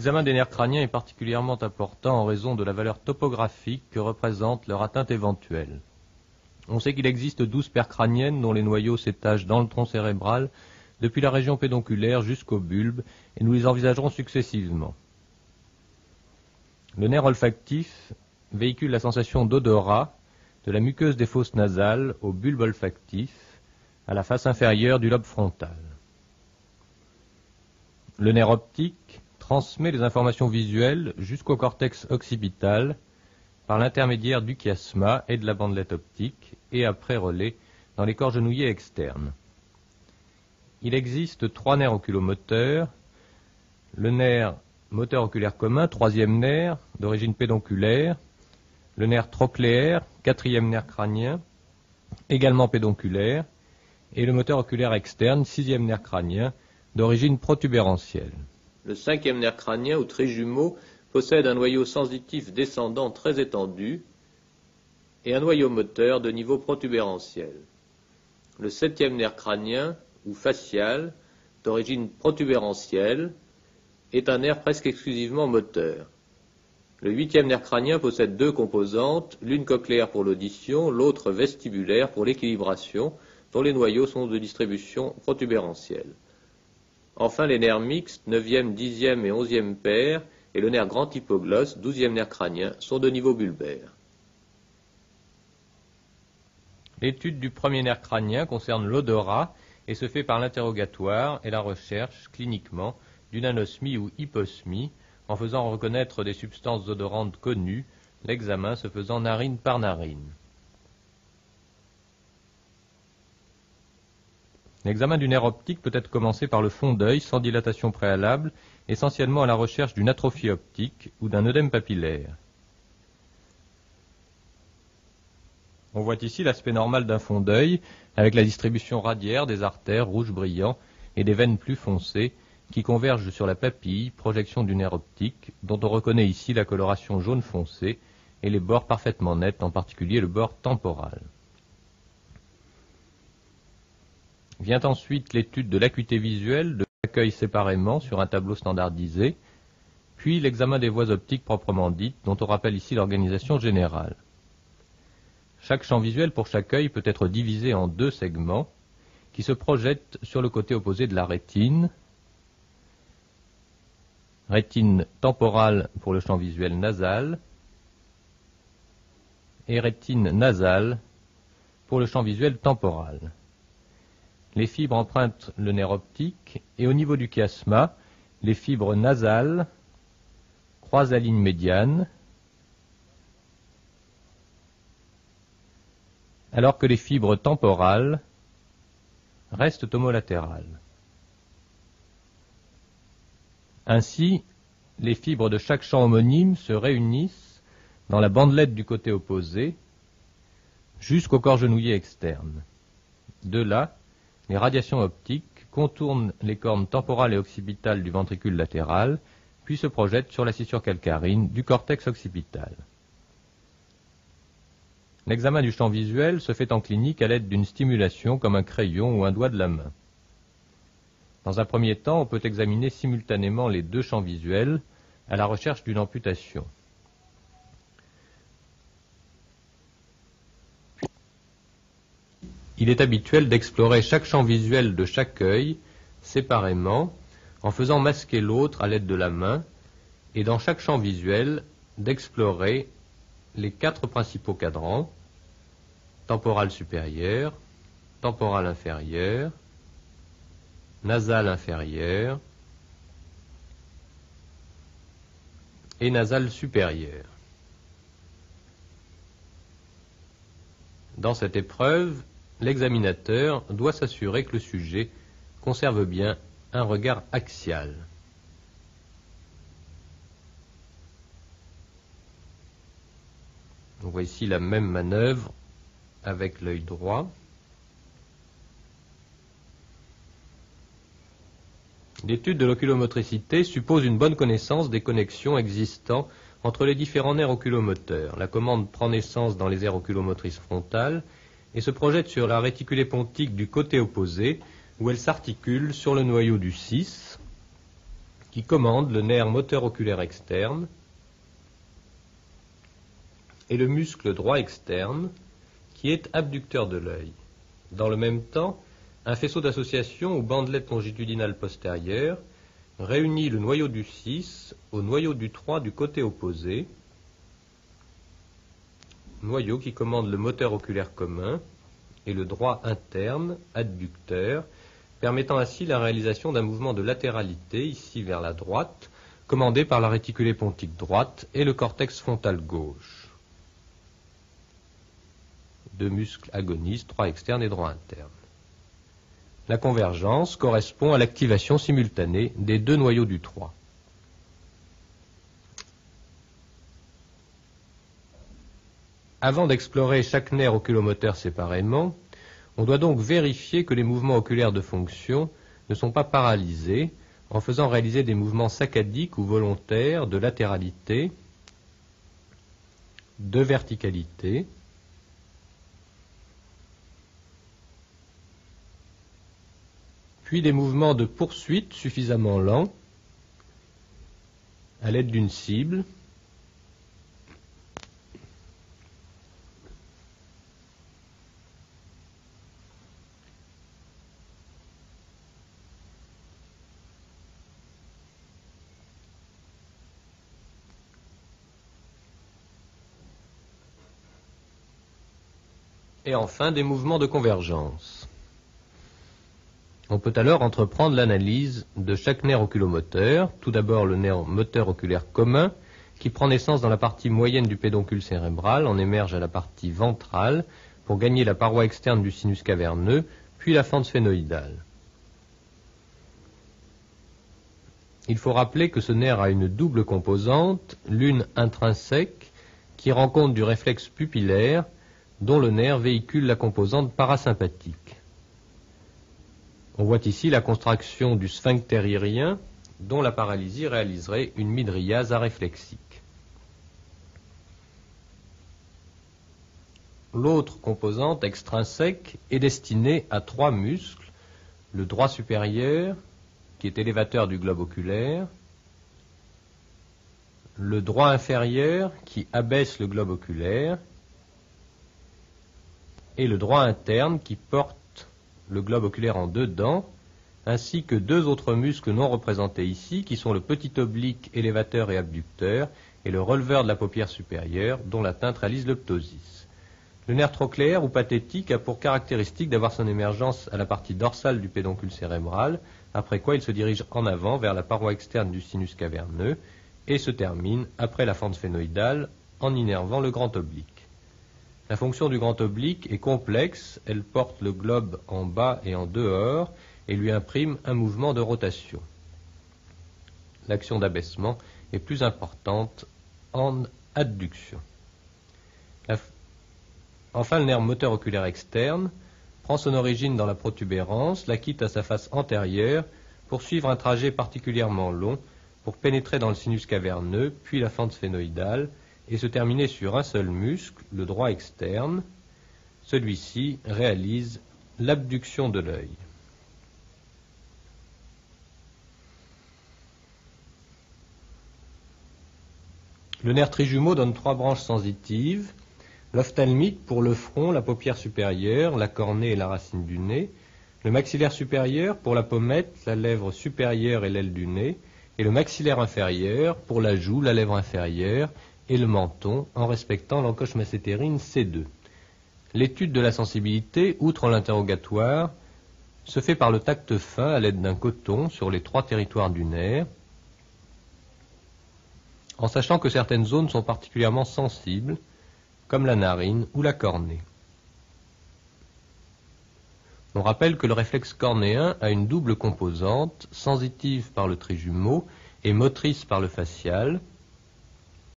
L'examen des nerfs crâniens est particulièrement important en raison de la valeur topographique que représente leur atteinte éventuelle. On sait qu'il existe 12 paires crâniennes dont les noyaux s'étagent dans le tronc cérébral depuis la région pédonculaire jusqu'au bulbe, et nous les envisagerons successivement. Le nerf olfactif véhicule la sensation d'odorat de la muqueuse des fosses nasales au bulbe olfactif, à la face inférieure du lobe frontal. Le nerf optique transmet les informations visuelles jusqu'au cortex occipital par l'intermédiaire du chiasma et de la bandelette optique et après relais dans les corps genouillés externes. Il existe 3 nerfs oculomoteurs, le nerf moteur oculaire commun, 3e nerf d'origine pédonculaire, le nerf trochléaire, 4e nerf crânien, également pédonculaire, et le moteur oculaire externe, 6e nerf crânien, d'origine protubérantielle. Le 5e nerf crânien ou trijumeau possède un noyau sensitif descendant très étendu et un noyau moteur de niveau protubérantiel. Le 7e nerf crânien ou facial, d'origine protubérantielle, est un nerf presque exclusivement moteur. Le 8e nerf crânien possède 2 composantes, l'une cochléaire pour l'audition, l'autre vestibulaire pour l'équilibration, dont les noyaux sont de distribution protubérantielle. Enfin, les nerfs mixtes, 9e, 10e et 11e paires, et le nerf grand hypoglosse, 12e nerf crânien, sont de niveau bulbaire. L'étude du premier nerf crânien concerne l'odorat et se fait par l'interrogatoire et la recherche, cliniquement, d'une anosmie ou hyposmie, en faisant reconnaître des substances odorantes connues, l'examen se faisant narine par narine. L'examen du nerf optique peut être commencé par le fond d'œil sans dilatation préalable, essentiellement à la recherche d'une atrophie optique ou d'un œdème papillaire. On voit ici l'aspect normal d'un fond d'œil, avec la distribution radiaire des artères rouges brillants et des veines plus foncées, qui convergent sur la papille, projection du nerf optique, dont on reconnaît ici la coloration jaune foncé et les bords parfaitement nets, en particulier le bord temporal. Vient ensuite l'étude de l'acuité visuelle de chaque œil séparément sur un tableau standardisé, puis l'examen des voies optiques proprement dites, dont on rappelle ici l'organisation générale. Chaque champ visuel pour chaque œil peut être divisé en 2 segments qui se projettent sur le côté opposé de la rétine. Rétine temporale pour le champ visuel nasal et rétine nasale pour le champ visuel temporal. Les fibres empruntent le nerf optique et au niveau du chiasma, les fibres nasales croisent la ligne médiane, alors que les fibres temporales restent homolatérales. Ainsi, les fibres de chaque champ homonyme se réunissent dans la bandelette du côté opposé jusqu'au corps genouillé externe. De là, les radiations optiques contournent les cornes temporales et occipitales du ventricule latéral, puis se projettent sur la scissure calcarine du cortex occipital. L'examen du champ visuel se fait en clinique à l'aide d'une stimulation comme un crayon ou un doigt de la main. Dans un premier temps, on peut examiner simultanément les 2 champs visuels à la recherche d'une amputation. Il est habituel d'explorer chaque champ visuel de chaque œil séparément en faisant masquer l'autre à l'aide de la main et dans chaque champ visuel d'explorer les 4 principaux cadrans, temporal supérieur, temporal inférieur, nasal inférieur et nasal supérieur. Dans cette épreuve, l'examinateur doit s'assurer que le sujet conserve bien un regard axial. On voit ici la même manœuvre avec l'œil droit. L'étude de l'oculomotricité suppose une bonne connaissance des connexions existant entre les différents nerfs oculomoteurs. La commande prend naissance dans les aires oculomotrices frontales et se projette sur la réticulée pontique du côté opposé, où elle s'articule sur le noyau du 6, qui commande le nerf moteur oculaire externe et le muscle droit externe qui est abducteur de l'œil. Dans le même temps, un faisceau d'association ou bandelette longitudinale postérieure réunit le noyau du 6 au noyau du 3 du côté opposé, noyau qui commande le moteur oculaire commun et le droit interne, adducteur, permettant ainsi la réalisation d'un mouvement de latéralité, ici vers la droite, commandé par la réticulée pontique droite et le cortex frontal gauche. Deux muscles agonistes, droit externe et droit interne. La convergence correspond à l'activation simultanée des deux noyaux du 3. Avant d'explorer chaque nerf oculomoteur séparément, on doit donc vérifier que les mouvements oculaires de fonction ne sont pas paralysés en faisant réaliser des mouvements saccadiques ou volontaires de latéralité, de verticalité, puis des mouvements de poursuite suffisamment lents à l'aide d'une cible, et enfin des mouvements de convergence. On peut alors entreprendre l'analyse de chaque nerf oculomoteur, tout d'abord le nerf moteur oculaire commun, qui prend naissance dans la partie moyenne du pédoncule cérébral, en émerge à la partie ventrale, pour gagner la paroi externe du sinus caverneux, puis la fente sphénoïdale. Il faut rappeler que ce nerf a une double composante, l'une intrinsèque, qui rend compte du réflexe pupillaire, dont le nerf véhicule la composante parasympathique. On voit ici la contraction du sphincter ilyrien, dont la paralysie réaliserait une mydriase aréflexique. L'autre composante extrinsèque est destinée à trois muscles, le droit supérieur, qui est élévateur du globe oculaire, le droit inférieur, qui abaisse le globe oculaire, et le droit interne, qui porte le globe oculaire en dedans, ainsi que deux autres muscles non représentés ici, qui sont le petit oblique élévateur et abducteur, et le releveur de la paupière supérieure, dont l'atteinte réalise le ptosis. Le nerf trochléaire ou pathétique a pour caractéristique d'avoir son émergence à la partie dorsale du pédoncule cérébral, après quoi il se dirige en avant vers la paroi externe du sinus caverneux, et se termine, après la fente sphénoïdale, en innervant le grand oblique. La fonction du grand oblique est complexe, elle porte le globe en bas et en dehors et lui imprime un mouvement de rotation. L'action d'abaissement est plus importante en adduction. Enfin, le nerf moteur oculaire externe prend son origine dans la protubérance, la quitte à sa face antérieure pour suivre un trajet particulièrement long pour pénétrer dans le sinus caverneux, puis la fente sphénoïdale, et se terminer sur un seul muscle, le droit externe. Celui-ci réalise l'abduction de l'œil. Le nerf trijumeau donne trois branches sensitives, l'ophtalmique pour le front, la paupière supérieure, la cornée et la racine du nez, le maxillaire supérieur pour la pommette, la lèvre supérieure et l'aile du nez, et le maxillaire inférieur pour la joue, la lèvre inférieure et le menton, en respectant l'encoche massétérine C2. L'étude de la sensibilité, outre l'interrogatoire, se fait par le tact fin à l'aide d'un coton sur les trois territoires du nerf, en sachant que certaines zones sont particulièrement sensibles, comme la narine ou la cornée. On rappelle que le réflexe cornéen a une double composante, sensitive par le trijumeau et motrice par le facial,